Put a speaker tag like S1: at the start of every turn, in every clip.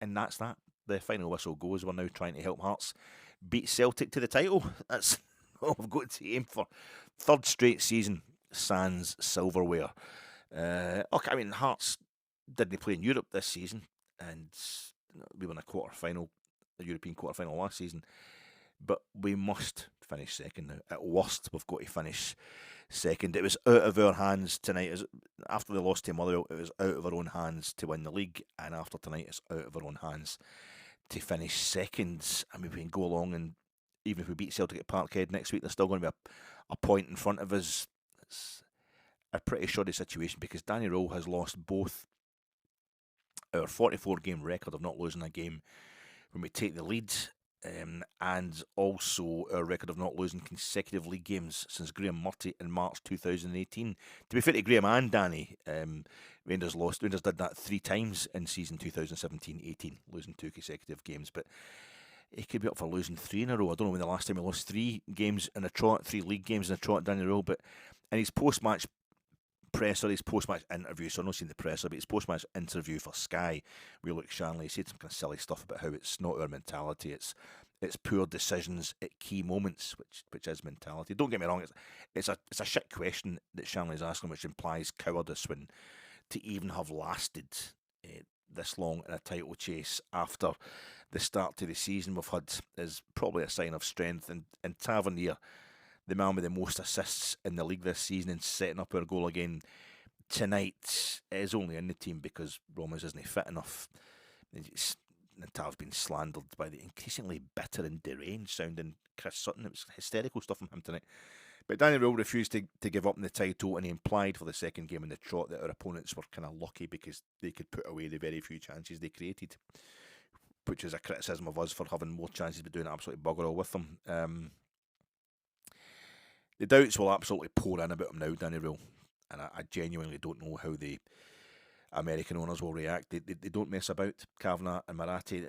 S1: And that's that. The final whistle goes. We're now trying to help Hearts beat Celtic to the title. That's all we've got to aim for. Third straight season, sans silverware. Okay, I mean, Hearts didn't play in Europe this season, and we won a European quarter final last season. But we must finish second now. At worst, we've got to finish second. It was out of our hands tonight. After the loss to Motherwell, it was out of our own hands to win the league, and after tonight, it's out of our own hands to finish second. I mean, we can go along, and even if we beat Celtic at Parkhead next week, there's still going to be a point in front of us. It's a pretty shoddy situation because Danny Röhl has lost both our 44-game record of not losing a game when we take the lead, and also our record of not losing consecutive league games since Graham Murty in March 2018. To be fair to Graham and Danny, Rangers did that 3 times in season 2017-18, losing 2 consecutive games. But he could be up for losing 3 in a row. I don't know when the last time he lost 3 games in a trot, 3 league games in a trot, Danny Röhl. But in his post-match presser, his post-match interview, so I'm not seeing the presser, but his post-match interview for Sky, where Luke Shanley said some kind of silly stuff about how it's not our mentality, it's poor decisions at key moments, which is mentality. Don't get me wrong, it's a shit question that Shanley's asking, which implies cowardice when to even have lasted this long in a title chase after the start to the season we've had is probably a sign of strength. And Tavernier, the man with the most assists in the league this season and setting up our goal again tonight, is only in the team because Romas isn't fit enough. Tav's been slandered by the increasingly bitter and deranged sounding Chris Sutton. It was hysterical stuff from him tonight. But Danny Röhl refused to give up on the title, and he implied for the second game in the trot that our opponents were kind of lucky because they could put away the very few chances they created, which is a criticism of us for having more chances but doing absolutely bugger all with them. The doubts will absolutely pour in about him now, Danny Röhl, and I genuinely don't know how the American owners will react. They don't mess about. Kavanagh and Marathi,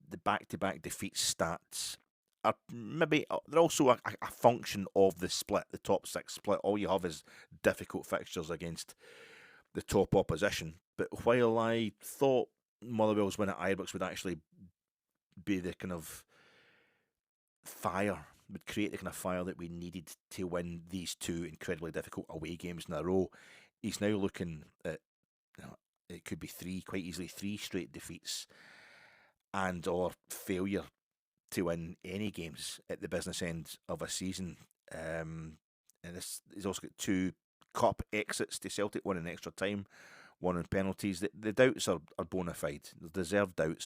S1: the back-to-back defeat stats are maybe they're also a function of the split, the top 6 split. All you have is difficult fixtures against the top opposition. But while I thought Motherwell's win at Ibrox would actually be the kind of fire, would create the kind of fire that we needed to win these 2 incredibly difficult away games in a row, he's now looking at, it could be 3, quite easily 3 straight defeats and or failure to win any games at the business end of a season. And he's also got 2 cup exits to Celtic, one in extra time, one in penalties. The doubts are bona fide. They're deserved doubts.